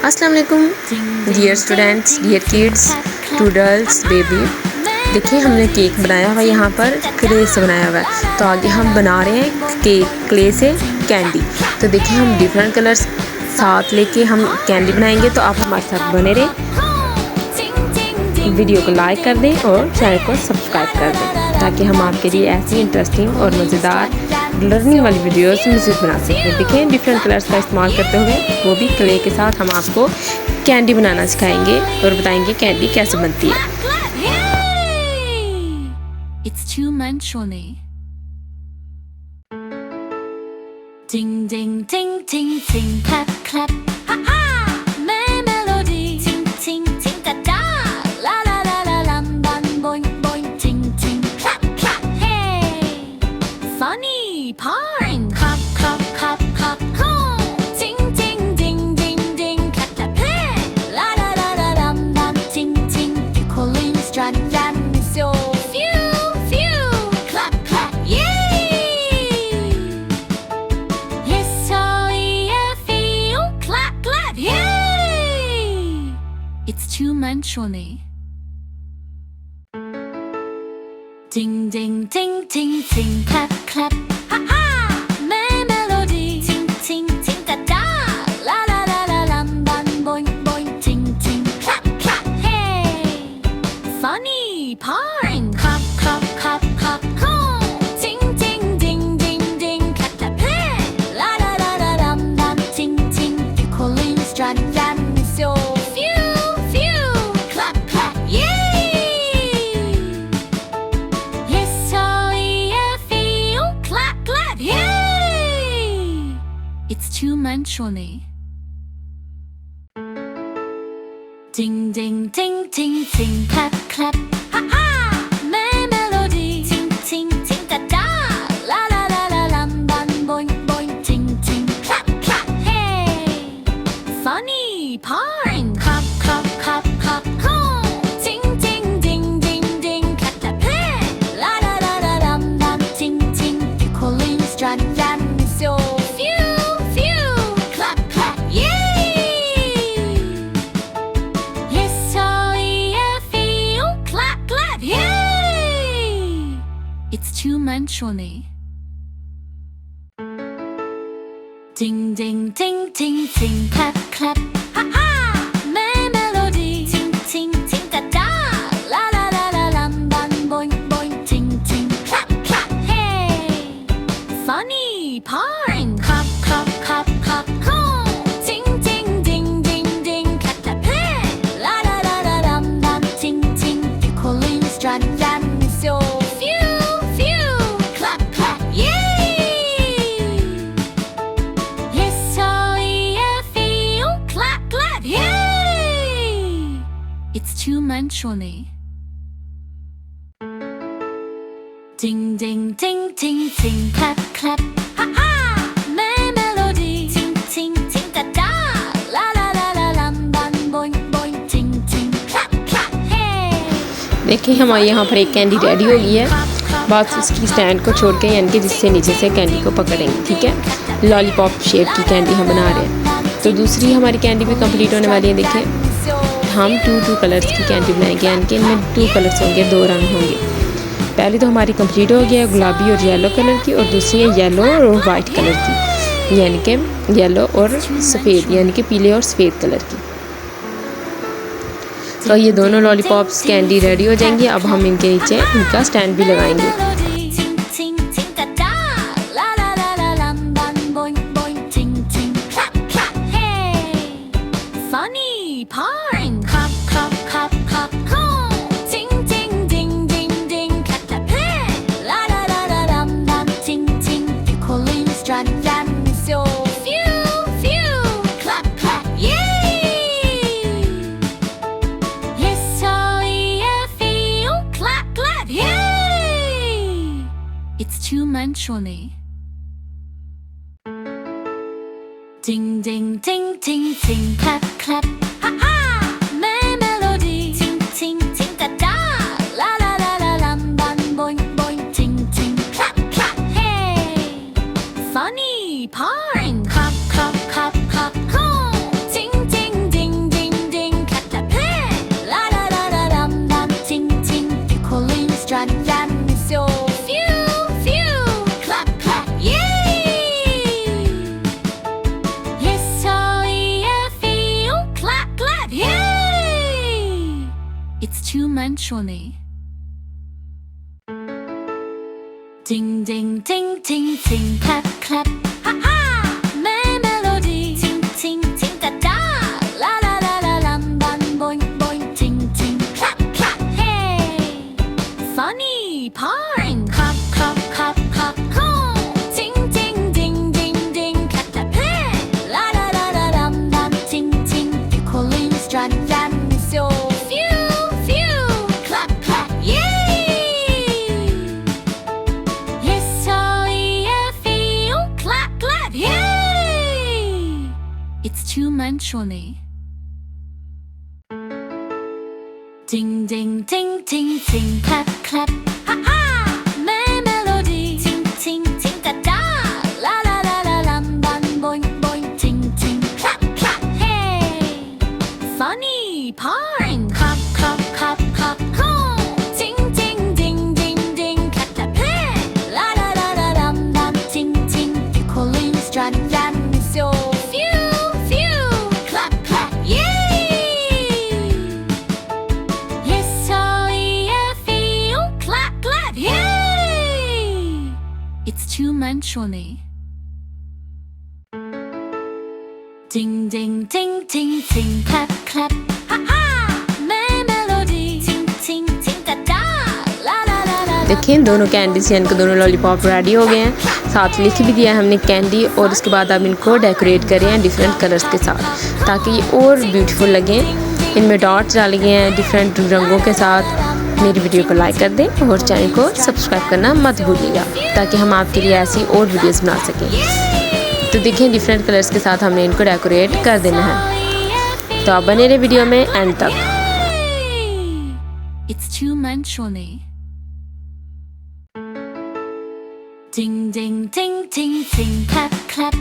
अस्सलाम वालेकुम dear students, dear kids, toodles, baby. देखिए हमने केक बनाया हुआ है, यहाँ पर क्ले से बनाया हुआ है। तो आगे हम बना रहे हैं केक क्ले से कैंडी। तो देखिए हम डिफरेंट कलर्स साथ लेके हम कैंडी बनाएंगे। तो आप हमारे साथ बने रहें, वीडियो को लाइक कर दें और चैनल को सब्सक्राइब कर दें ताकि हम आपके लिए ऐसी इंटरेस्टिंग और मज़ेदार लर्निंग वाली वीडियोस मज़ीद बना सकें। देखिए डिफरेंट कलर्स का इस्तेमाल करते हुए, वो भी क्ले के साथ हम आपको कैंडी बनाना सिखाएंगे और बताएंगे कैंडी कैसे बनती है। It's two-dimensional. Ding ding ding ding ding, clap clap, ha ha. Melody, ting ting ting da da, la la la la lam bam boing boing, ting ting clap clap, hey. Funny part, clap clap clap clap, oh. Ting ting ding ding ding, clap clap, hey. La la la la lam bam, ting ting, calling strand jam so. It's two-dimensional. Ding ding ding ding ding, clap clap, ha ha. Melody, ting ting ting da da, la la la la lam bam boing boing, ting ting clap clap, hey. Funny part, clap clap clap clap, oh. Ting ting ding ding ding, clap clap, hey. La la la la lam bam, ting ting, calling strand jam so. It's two-dimensional. Ding ding ding ding ding, clap clap, ha ha. Melody, ting ting ting da da, la la la la lam bam boing boing, ting ting clap clap, hey. Funny part, clap clap clap clap, oh. Ting ting ding ding ding, clap clap, hey. La la la la lam bam, ting ting, calling strand jam so. It's two-dimensional. Ding ding ding ding ding, clap clap, ha ha. Melody, ting ting ting da da, la la la la lam bam boing boing, ting ting clap clap, hey. Funny part, clap clap clap clap, oh. Ting ting ding ding ding, clap clap, hey. La la la la lam bam, ting ting, calling strand jam so. It's two-dimensional. Ding ding ding ding ding, clap clap, ha ha. Melody, ting ting ting da da, la la la la lam bam boing boing, ting ting clap clap, hey. देखिए हमारे यहाँ पर एक candy ready हो गई है। बस उसकी स्टैंड को छोड़ के यानी कि जिससे नीचे से कैंडी को पकड़ेंगे, ठीक है। लॉलीपॉप शेप की कैंडी हम बना रहे हैं। तो दूसरी हमारी कैंडी भी कंप्लीट होने वाली है। देखिए हम टू कलर्स की कैंडी बनाएंगे, यानी कि इनमें 2 कलर्स होंगे, 2 रंग होंगे। पहली तो हमारी कंप्लीट हो गया है गुलाबी और येलो कलर की, और दूसरी है येलो और वाइट कलर की, यानी कि येलो और सफ़ेद, यानी कि पीले और सफ़ेद कलर की। तो ये दोनों लॉलीपॉप्स कैंडी रेडी हो जाएंगी। अब हम इनके नीचे इनका स्टैंड भी लगाएंगे। It's two-dimensional. Ding ding ding ding ding, clap clap, ha ha. Melody, ting ting ting da da, la la la la lam bam boing boing, ting ting clap clap, hey. Funny part, clap clap clap clap, oh. Ting ting ding. two-dimensionally. Ding ding ding ding ding, clap clap, ha ha. Melody, ting ting ting da da, la la la la lam bam boing boing, ting ting clap clap, hey. Funny part, clap clap clap clap, cool. Ting ting ding ding ding, clap clap, hey. La la la la lam bam, ting ting. You calling strut jam so. Phew phew, clap clap, yay. S-O-E-F-E-O, clap clap, yay. It's two-dimensionally. Ding ding ding ding ding, clap clap, ha ha. Melody, ting ting ting da da, la la la la lam bam boing boing, ting ting clap clap, hey. Funny part, clap clap clap clap, cool. Ting ting ding ding ding, clap clap, hey. La la la la lam bam, ting ting. You calling strut jam so. Phew phew, clap clap, yay. S-O-E-F-E-O, clap clap, yay. It's two-dimensionally. Ding ding ding ding ding, clap clap, ha ha. Melody, ting ting ting da da, la la la la. देखिए दोनों candies यानी कि दोनों lollipop ready हो गए हैं। साथ लिख भी दिया है हमने कैंडी, और उसके बाद अब इनको डेकोरेट कर रहे हैं डिफरेंट कलर्स के साथ, ताकि ये और ब्यूटीफुल लगें। इनमें डॉट्स डाले गए हैं डिफरेंट रंगों के साथ। मेरी वीडियो को लाइक कर दें और चैनल को सब्सक्राइब करना मत भूलिएगा, ताकि हम आपके लिए ऐसी और वीडियोस बना सकें। तो देखिए डिफरेंट कलर्स के साथ हमने इनको डेकोरेट कर देना है। तो आप बने रहे वीडियो में एंड तक। It's two-dimensionally. Ding ding ding ding ding, clap clap,